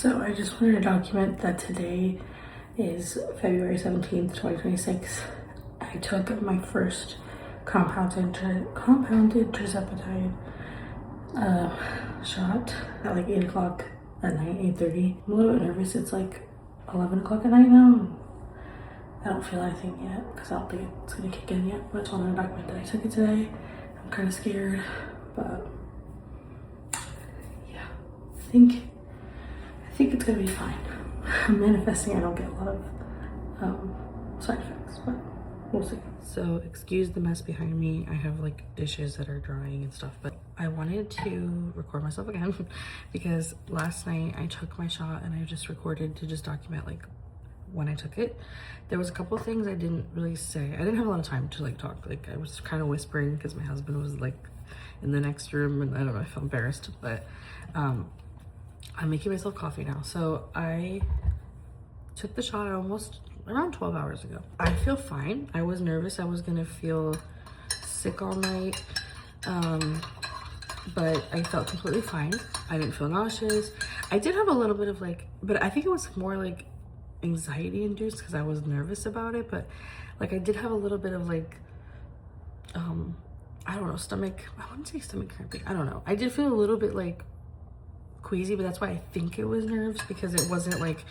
So I just wanted to document that today is February 17th, 2026. I took my first compounded Tirzepatide shot at like 8 o'clock at night, 8:30. I'm a little bit nervous. It's like 11 o'clock at night now. I don't feel anything yet because I don't think it's gonna kick in yet. But I just wanted to document that I took it today. I'm kind of scared, but yeah, I think it's gonna be fine. I'm manifesting I don't get a lot of side effects, but we'll see. So excuse the mess behind me. I have like dishes that are drying and stuff, but I wanted to record myself again because last night I took my shot and I just recorded to just document like when I took it. There was a couple of things I didn't really say. I didn't have a lot of time to like talk. Like I was kind of whispering because my husband was like in the next room and I don't know, I felt embarrassed, but I'm making myself coffee now. So I took the shot almost around 12 hours ago. I feel fine. I was nervous I was gonna feel sick all night, but I felt completely fine. I didn't feel nauseous. I did have a little bit of like, but I think it was more like anxiety induced because I was nervous about it. But like I did have a little bit of like, I don't know, stomach, I wouldn't say stomach cramping. I don't know. I did feel a little bit like queasy, but that's why I think it was nerves, because it wasn't like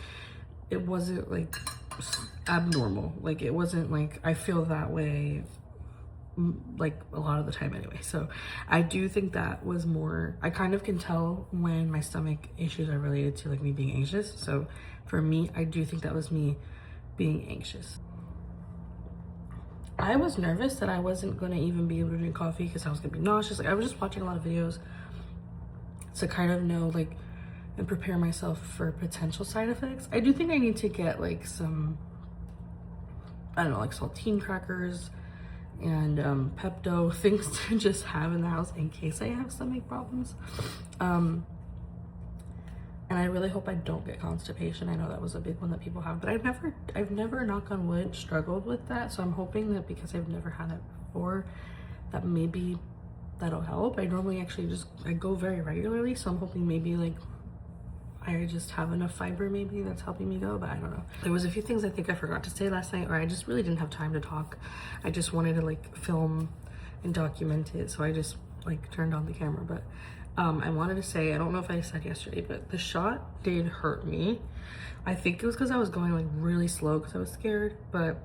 abnormal. Like it wasn't like I feel that way like a lot of the time anyway. So I do think that was more, I kind of can tell when my stomach issues are related to like me being anxious. So for me, I do think that was me being anxious. I was nervous that I wasn't going to even be able to drink coffee because I was going to be nauseous. Like I was just watching a lot of videos to kind of know like and prepare myself for potential side effects. I do think I need to get like some, I don't know, like saltine crackers and Pepto, things to just have in the house in case I have stomach problems. And I really hope I don't get constipation. I know that was a big one that people have, but I've never, knock on wood, struggled with that. So I'm hoping that because I've never had it before, that maybe that'll help. I normally actually I go very regularly, so I'm hoping maybe like I just have enough fiber maybe that's helping me go, but I don't know. There was a few things I think I forgot to say last night, or I just really didn't have time to talk. I just wanted to like film and document it, so I just like turned on the camera. But I wanted to say, I don't know if I said yesterday, but the shot did hurt me. I think it was because I was going like really slow because I was scared, but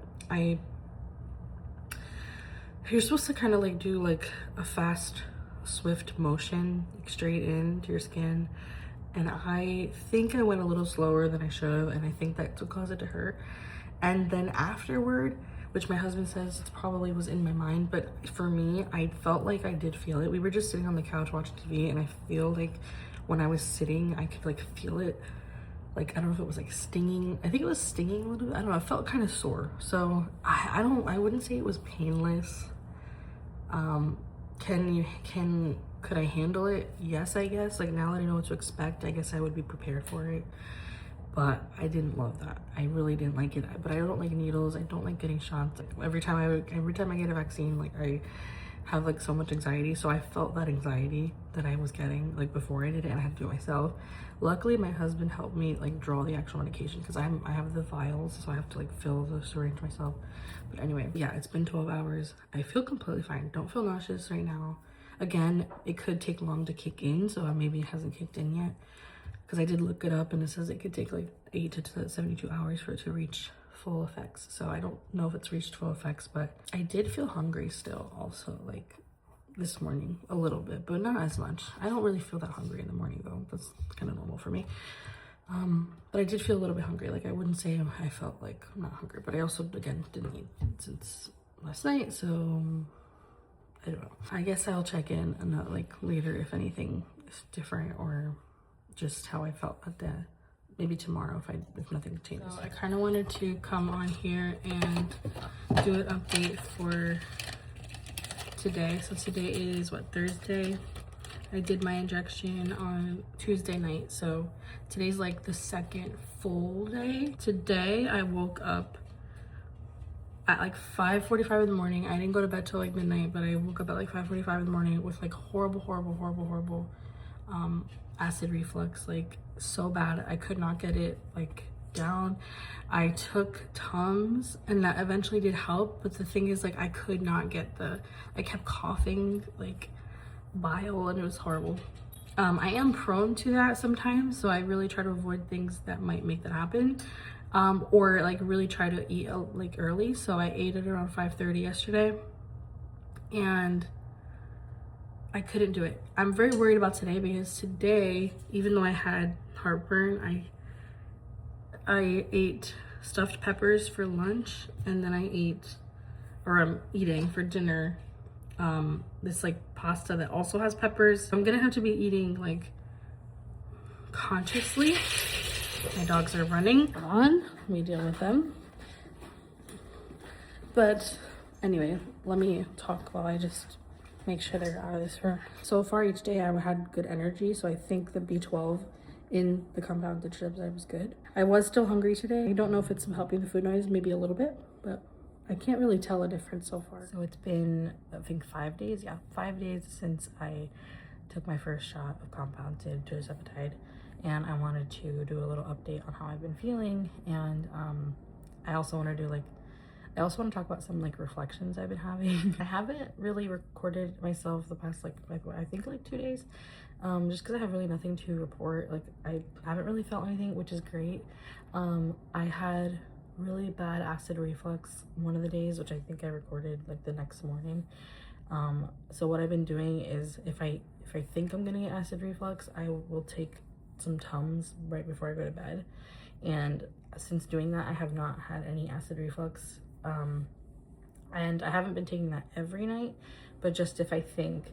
you're supposed to kind of like do like a fast, swift motion like straight into your skin. And I think I went a little slower than I should have, and I think that's what caused it to hurt. And then afterward, which my husband says it probably was in my mind, but for me, I felt like I did feel it. We were just sitting on the couch watching TV, and I feel like when I was sitting, I could like feel it. Like, I don't know if it was like stinging. I think it was stinging a little bit. I don't know. I felt kind of sore. So I wouldn't say it was painless. Could I handle it? Yes, I guess. Like now that I know what to expect, I guess I would be prepared for it. But I didn't love that. I really didn't like it. But I don't like needles. I don't like getting shots. Like every time I get a vaccine, like I have like so much anxiety. So I felt that anxiety that I was getting like before I did it, and I had to do it myself. Luckily, my husband helped me like draw the actual medication because I have the vials, so I have to like fill the syringe myself. But anyway, yeah, it's been 12 hours. I feel completely fine. Don't feel nauseous right now. Again, it could take long to kick in, so maybe it hasn't kicked in yet. Because I did look it up and it says it could take like 8 to 72 hours for it to reach full effects. So I don't know if it's reached full effects, but I did feel hungry still also, like this morning a little bit, but not as much. I don't really feel that hungry in the morning though. That's kind of normal for me. But I did feel a little bit hungry. Like I wouldn't say I felt like I'm not hungry, but I also, again, didn't eat since last night, so I don't know. I guess I'll check in and like later if anything is different or just how I felt at the, maybe tomorrow if nothing changes. So I kind of wanted to come on here and do an update for today. So today is what, Thursday? I did my injection on Tuesday night. So today's like the second full day. Today I woke up at like 5:45 in the morning. I didn't go to bed till like midnight, but I woke up at like 5:45 in the morning with like horrible acid reflux, like so bad. I could not get it like down. I took Tums and that eventually did help, but the thing is, like, I could not get I kept coughing like bile and it was horrible. I am prone to that sometimes, so I really try to avoid things that might make that happen, or like really try to eat like early. So I ate at around 5:30 yesterday and I couldn't do it. I'm very worried about today because today, even though I had heartburn, I ate stuffed peppers for lunch, and then I'm eating for dinner this like pasta that also has peppers. I'm gonna have to be eating like consciously. My dogs are running on. Let me deal with them. But anyway, let me talk while I just make sure they're out of this room. So far each day I had good energy, so I think the B12 in the compounded Tirzepatide was good. I was still hungry today. I don't know if it's helping the food noise, maybe a little bit, but I can't really tell a difference so far. So it's been, I think 5 days, yeah, 5 days since I took my first shot of compounded Tirzepatide, and I wanted to do a little update on how I've been feeling, and I also want to talk about some like reflections I've been having. I haven't really recorded myself the past like I think like 2 days, just because I have really nothing to report. Like I haven't really felt anything, which is great. I had really bad acid reflux one of the days, which I think I recorded like the next morning. So what I've been doing is if I think I'm gonna get acid reflux, I will take some Tums right before I go to bed, and since doing that I have not had any acid reflux. And I haven't been taking that every night, but just if I think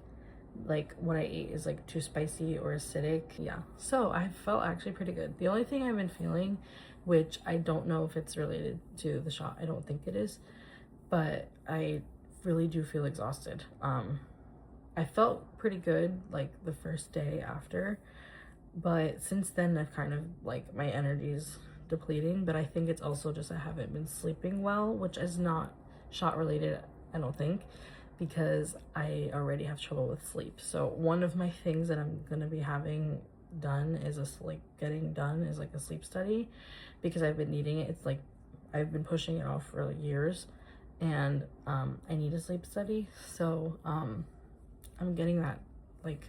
like what I ate is like too spicy or acidic, yeah. So I felt actually pretty good. The only thing I've been feeling, which I don't know if it's related to the shot, I don't think it is, but I really do feel exhausted. I felt pretty good like the first day after, but since then I've kind of like my energy's depleting, but I think it's also just I haven't been sleeping well, which is not shot related, I don't think, because I already have trouble with sleep. So one of my things that I'm gonna be having done is getting done is like a sleep study, because I've been needing it. It's like I've been pushing it off for like years, and I need a sleep study. So I'm getting that like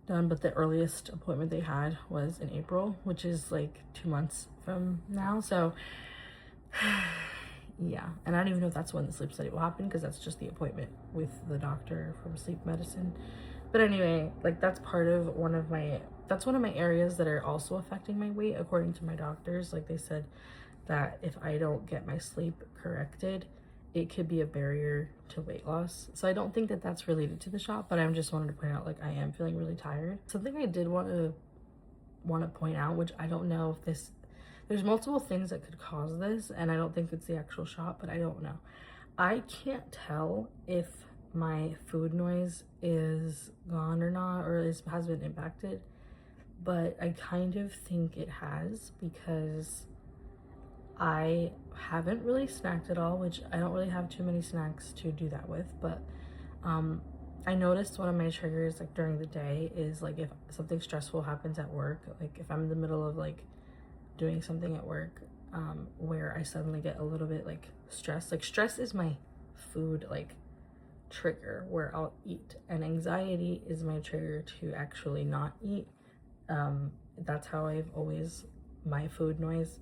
done, but the earliest appointment they had was in April, which is like 2 months from now. So yeah, and I don't even know if that's when the sleep study will happen, because that's just the appointment with the doctor from sleep medicine. But anyway, like that's one of my areas that are also affecting my weight, according to my doctors. Like they said that if I don't get my sleep corrected, it could be a barrier to weight loss. So I don't think that that's related to the shot, but I just wanted to point out, like, I am feeling really tired. Something I did want to point out, which I don't know if there's multiple things that could cause this, and I don't think it's the actual shot, but I don't know. I can't tell if my food noise is gone or not, or has been impacted, but I kind of think it has, because I haven't really snacked at all, which I don't really have too many snacks to do that with, but I noticed one of my triggers like during the day is like if something stressful happens at work, like if I'm in the middle of like doing something at work where I suddenly get a little bit like stressed. Like stress is my food like trigger where I'll eat, and anxiety is my trigger to actually not eat. That's how my food noise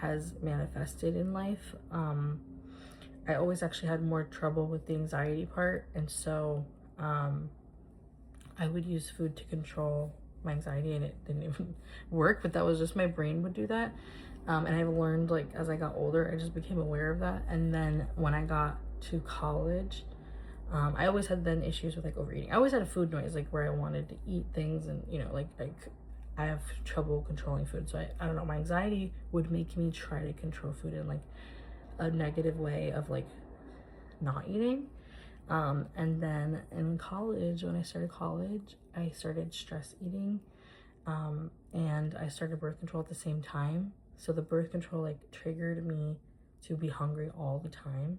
has manifested in life. I always actually had more trouble with the anxiety part, and so I would use food to control my anxiety, and it didn't even work, but that was just my brain would do that. And I've learned, like, as I got older, I just became aware of that. And then when I got to college, I always had then issues with like overeating. I always had a food noise, like where I wanted to eat things, and you know, like I have trouble controlling food. So I don't know, my anxiety would make me try to control food in like a negative way of like not eating. And then in college, when I started college, I started stress eating, and I started birth control at the same time. So the birth control like triggered me to be hungry all the time,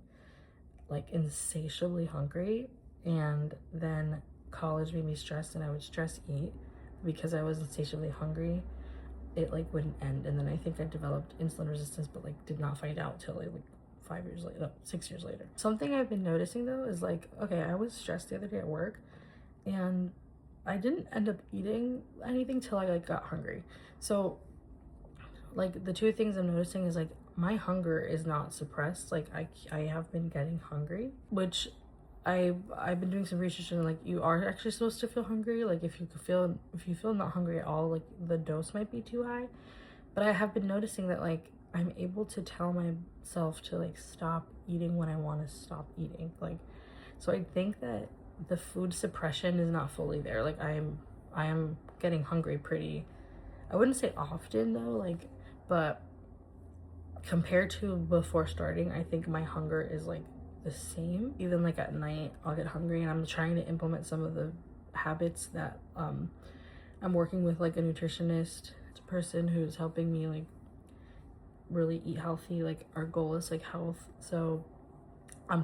like insatiably hungry. And then college made me stressed, and I would stress eat, because I was insatiably hungry, it like wouldn't end. And then I think I developed insulin resistance, but like did not find out till like 5 years later, no, 6 years later. Something I've been noticing though is like, okay, I was stressed the other day at work and I didn't end up eating anything till I like got hungry. So like the two things I'm noticing is like my hunger is not suppressed. Like I have been getting hungry, which I've been doing some research and like you are actually supposed to feel hungry. Like if you feel not hungry at all, like the dose might be too high. But I have been noticing that like I'm able to tell myself to like stop eating when I want to stop eating. Like, so I think that the food suppression is not fully there. Like I am getting hungry pretty, I wouldn't say often though, like, but compared to before starting, I think my hunger is like the same. Even like at night I'll get hungry, and I'm trying to implement some of the habits that I'm working with like a nutritionist person who's helping me like really eat healthy. Like our goal is like health, so I'm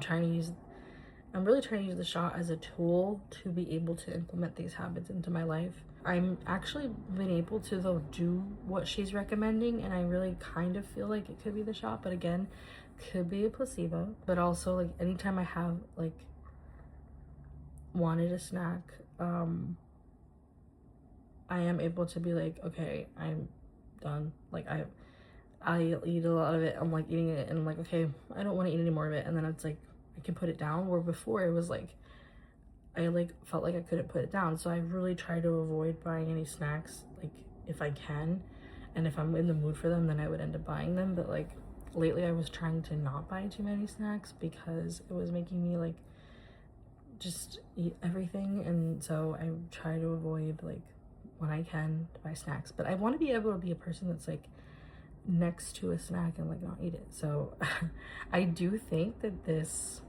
really trying to use the shot as a tool to be able to implement these habits into my life. I'm actually been able to though do what she's recommending, and I really kind of feel like it could be the shot, but again, could be a placebo. But also like anytime I have like wanted a snack, I am able to be like, okay, I'm done. Like I eat a lot of it, I'm like eating it and I'm like, okay, I don't want to eat any more of it, and then it's like I can put it down. Where before it was like I like felt like I couldn't put it down. So I really try to avoid buying any snacks, like if I can, and if I'm in the mood for them then I would end up buying them. But like lately I was trying to not buy too many snacks because it was making me like just eat everything, and so I try to avoid like when I can to buy snacks. But I want to be able to be a person that's like next to a snack and like not eat it. So I do think that this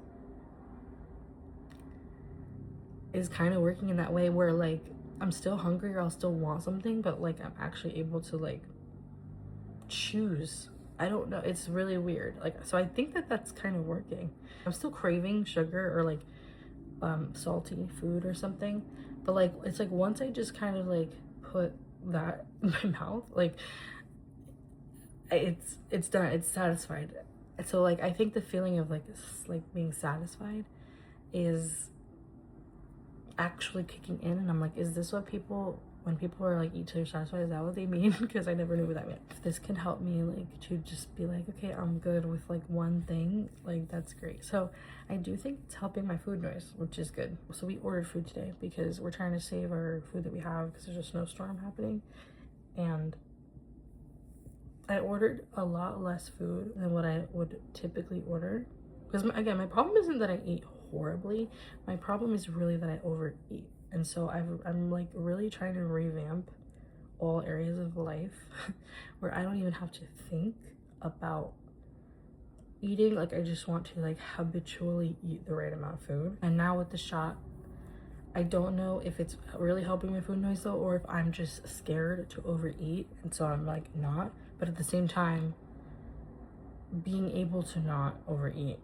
is kind of working in that way where like I'm still hungry or I'll still want something, but like I'm actually able to like choose. I don't know, it's really weird. Like, so I think that that's kind of working. I'm still craving sugar or like salty food or something, but like it's like once I just kind of like put that in my mouth, like it's done, it's satisfied. So like I think the feeling of like being satisfied is actually kicking in, and I'm like, is this what people, when people are like eat till you're satisfied, is that what they mean? Because I never knew what that meant. If this can help me like to just be like, okay, I'm good with like one thing, like that's great. So I do think it's helping my food noise, which is good. So we ordered food today because we're trying to save our food that we have because there's a snowstorm happening, and I ordered a lot less food than what I would typically order. Because again, my problem isn't that I eat horribly. My problem is really that I overeat. And so I'm like really trying to revamp all areas of life where I don't even have to think about eating. Like I just want to like habitually eat the right amount of food. And now with the shot, I don't know if it's really helping my food noise though, or if I'm just scared to overeat, and so I'm like not. But at the same time, being able to not overeat,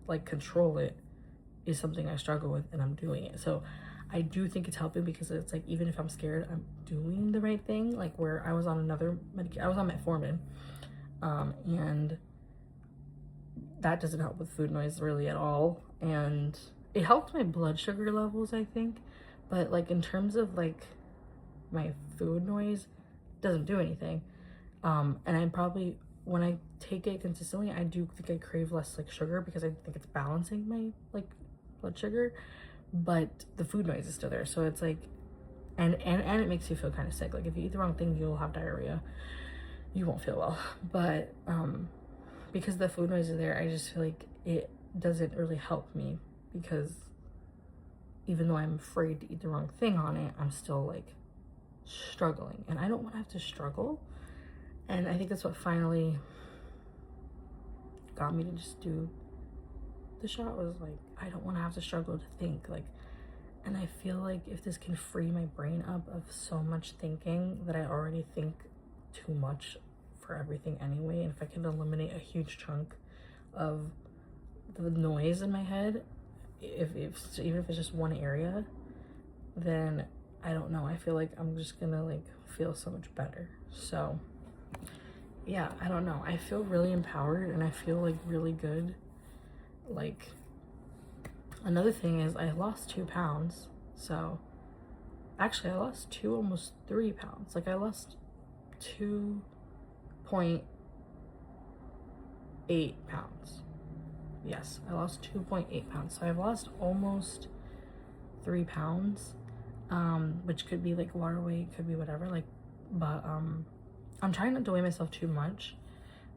like control it, is something I struggle with, and I'm doing it. So I do think it's helping because it's like even if I'm scared, I'm doing the right thing. Like where I was on another medication, I was on metformin, and that doesn't help with food noise really at all. And it helped my blood sugar levels, I think, but like in terms of like my food noise, it doesn't do anything. And I probably, when I take it consistently, I do think I crave less like sugar because I think it's balancing my like blood sugar, but the food noise is still there. So it's like, and it makes you feel kind of sick. Like if you eat the wrong thing, you'll have diarrhea, you won't feel well. But because the food noise is there, I just feel like it doesn't really help me, because even though I'm afraid to eat the wrong thing on it, I'm still like struggling, and I don't want to have to struggle. And I think that's what finally got me to just do the shot, was like, I don't want to have to struggle to think. Like, and I feel like if this can free my brain up of so much thinking that I already think too much for everything anyway, and if I can eliminate a huge chunk of the noise in my head, even if it's just one area, then I don't know, I feel like I'm just gonna like feel so much better. So yeah, I don't know, I feel really empowered and I feel like really good. Like, another thing is I lost 2 pounds. So actually I lost almost 3 pounds. Like I lost 2.8 pounds. Yes, I lost 2.8 pounds. So I've lost almost 3 pounds, which could be like water weight, could be whatever. Like, but I'm trying not to weigh myself too much,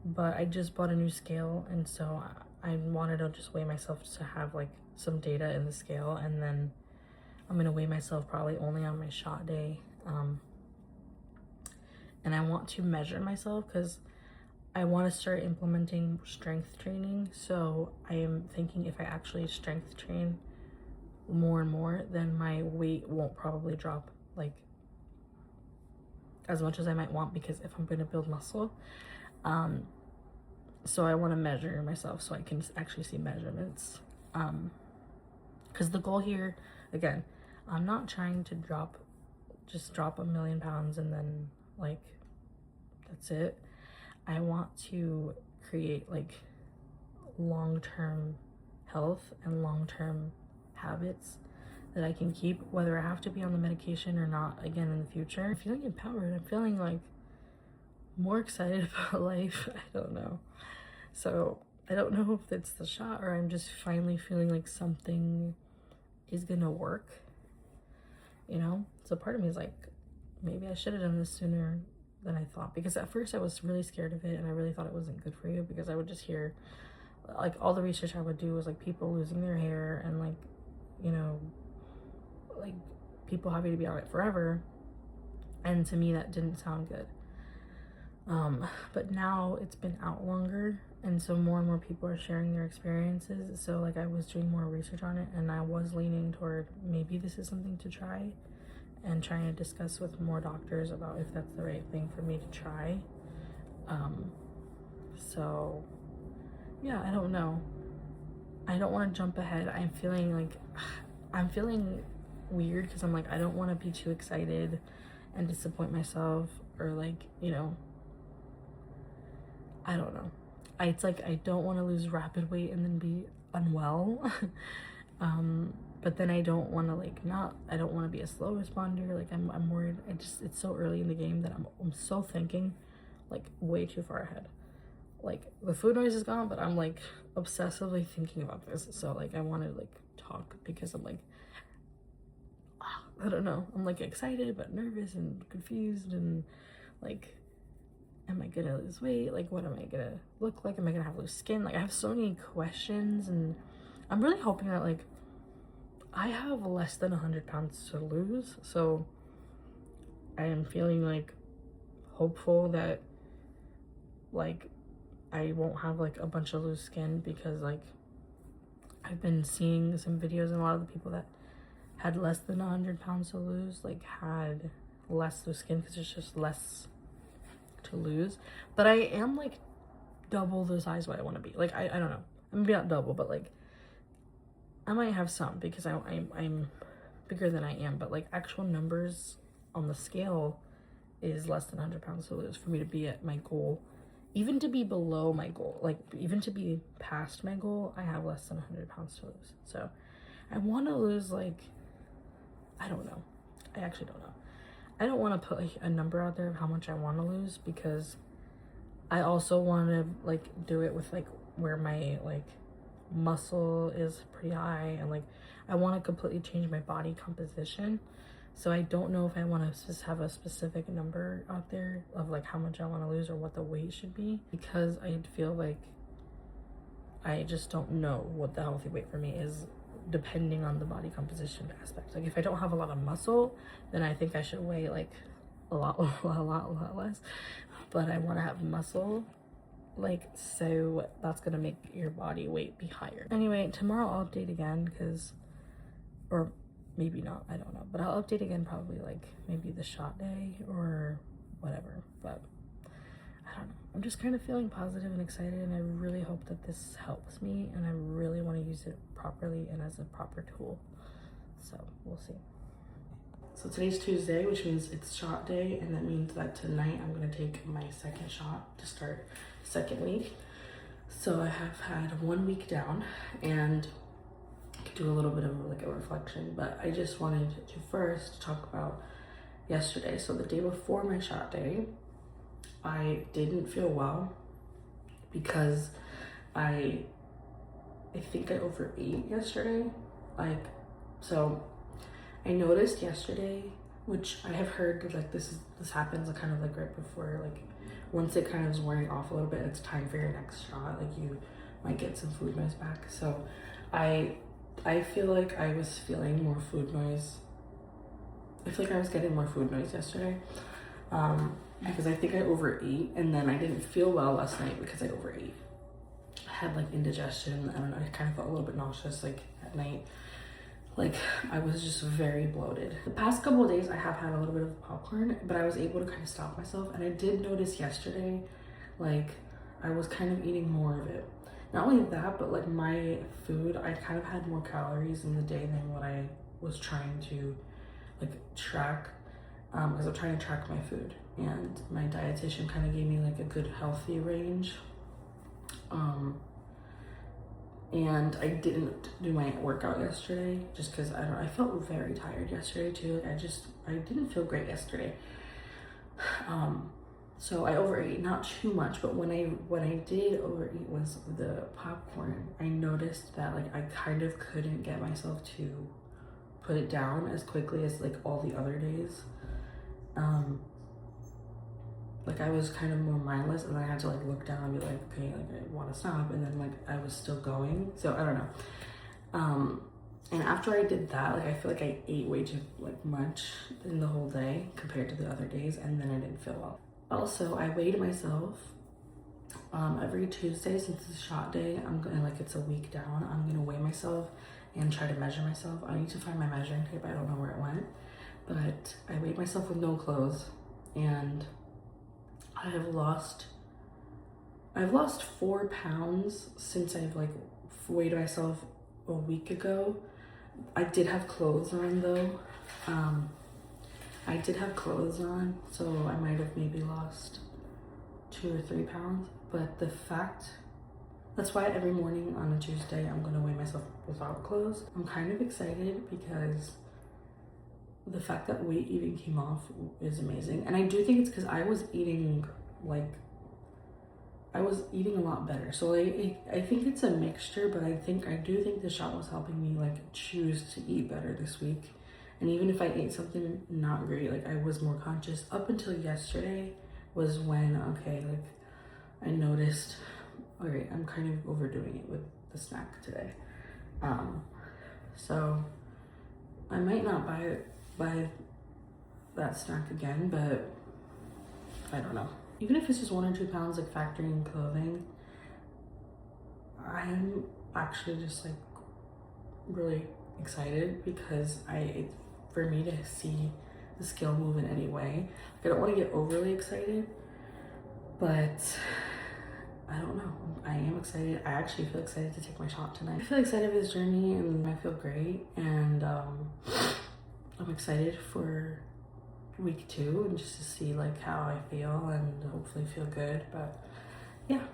but I just bought a new scale, and so I wanted to just weigh myself to have like some data in the scale, and then I'm gonna weigh myself probably only on my shot day. And I want to measure myself because I want to start implementing strength training. So I am thinking if I actually strength train more and more, then my weight won't probably drop like as much as I might want, because if I'm going to build muscle, so I want to measure myself so I can actually see measurements, because the goal here, again, I'm not trying to just drop 1,000,000 pounds and then like that's it. I want to create like long-term health and long-term habits that I can keep, whether I have to be on the medication or not again in the future. I'm feeling empowered. I'm feeling like more excited about life. I don't know. So I don't know if it's the shot or I'm just finally feeling like something is gonna work, you know? So part of me is like, maybe I should have done this sooner than I thought, because at first I was really scared of it and I really thought it wasn't good for you, because I would just hear like all the research I would do was like people losing their hair and like, you know, like people having to be on it forever, and to me that didn't sound good. But now it's been out longer, and so more and more people are sharing their experiences. So like I was doing more research on it, and I was leaning toward maybe this is something to try, and trying to discuss with more doctors about if that's the right thing for me to try. So yeah, I don't know. I don't want to jump ahead. I'm feeling weird because I'm like, I don't want to be too excited and disappoint myself, or like, you know, I don't know. It's like I don't want to lose rapid weight and then be unwell. But then I don't want to I don't want to be a slow responder. Like I'm worried. It's so early in the game that I'm so thinking like way too far ahead. Like the food noise is gone, but I'm like obsessively thinking about this. So like I want to like talk because I'm like, I don't know. I'm like excited but nervous and confused, and like, am I gonna lose weight? Like, what am I gonna look like? Am I gonna have loose skin? Like, I have so many questions, and I'm really hoping that like I have less than 100 pounds to lose. So I am feeling like hopeful that like I won't have like a bunch of loose skin, because like I've been seeing some videos, and a lot of the people that had less than 100 pounds to lose like had less loose skin because it's just less to lose. But I am like double the size what I want to be. Like I don't know, I'm maybe not double, but like I might have some, because I'm bigger than I am, but like actual numbers on the scale is less than 100 pounds to lose for me to be at my goal. Even to be below my goal, like even to be past my goal, I have less than 100 pounds to lose. So I want to lose like, I don't know. I actually don't know. I don't want to put like a number out there of how much I want to lose, because I also want to like do it with like where my like muscle is pretty high, and like I want to completely change my body composition. So I don't know if I want to just have a specific number out there of like how much I want to lose or what the weight should be, because I feel like I just don't know what the healthy weight for me is, depending on the body composition aspect. Like if I don't have a lot of muscle, then I think I should weigh like a lot less. But I want to have muscle, like, so that's gonna make your body weight be higher. Anyway, tomorrow I'll update again, or maybe not, I don't know, but I'll update again probably like maybe the shot day or whatever. But I don't know, I'm just kind of feeling positive and excited, and I really hope that this helps me, and I really want to use it properly and as a proper tool. So we'll see. So today's Tuesday, which means it's shot day, and that means that tonight I'm gonna take my second shot to start the second week. So I have had 1 week down, and I could do a little bit of like a reflection, but I just wanted to first talk about yesterday. So the day before my shot day, I didn't feel well because I think I overate yesterday. So I noticed yesterday, which I have heard that like this happens kind of like right before, like once it kind of is wearing off a little bit, it's time for your next shot. Like you might get some food noise back. So I feel like I was feeling more food noise. I feel like I was getting more food noise yesterday because I think I overate, and then I didn't feel well last night because I overate. I had like indigestion. I don't know. I kind of felt a little bit nauseous like at night. Like I was just very bloated. The past couple of days I have had a little bit of popcorn, but I was able to kind of stop myself. And I did notice yesterday, like I was kind of eating more of it. Not only that, but like my food, I kind of had more calories in the day than what I was trying to like track, because I'm trying to track my food. And my dietitian kind of gave me like a good healthy range. And I didn't do my workout yesterday just because I felt very tired yesterday too. Like I didn't feel great yesterday. So I overate, not too much, but when I did overeat was the popcorn. I noticed that like I kind of couldn't get myself to put it down as quickly as like all the other days. Like I was kind of more mindless, and I had to like look down and be like, okay, like I want to stop, and then like I was still going. So I don't know. And after I did that, like I feel like I ate way too like much in the whole day compared to the other days, and then I didn't feel well. Also, I weighed myself every Tuesday since it's shot day. I'm gonna like it's a week down. I'm gonna weigh myself and try to measure myself. I need to find my measuring tape. I don't know where it went, but I weighed myself with no clothes, and I've lost 4 pounds since I've like weighed myself a week ago. I did have clothes on though. I did have clothes on, so I might have maybe lost 2 or 3 pounds. But that's why every morning on a Tuesday, I'm gonna weigh myself without clothes. I'm kind of excited because the fact that weight even came off is amazing. And I do think it's because I was eating a lot better. So I think it's a mixture, but I do think the shot was helping me like choose to eat better this week. And even if I ate something not great, like I was more conscious. Up until yesterday was when, okay, like I noticed, all right, I'm kind of overdoing it with the snack today. So I might not buy that snack again, but I don't know. Even if it's just 1 or 2 pounds, like factoring clothing, I'm actually just like really excited because for me to see the scale move in any way, I don't want to get overly excited, but I don't know. I am excited. I actually feel excited to take my shot tonight. I feel excited for this journey, and I feel great, and I'm excited for week 2 and just to see like how I feel and hopefully feel good. But yeah.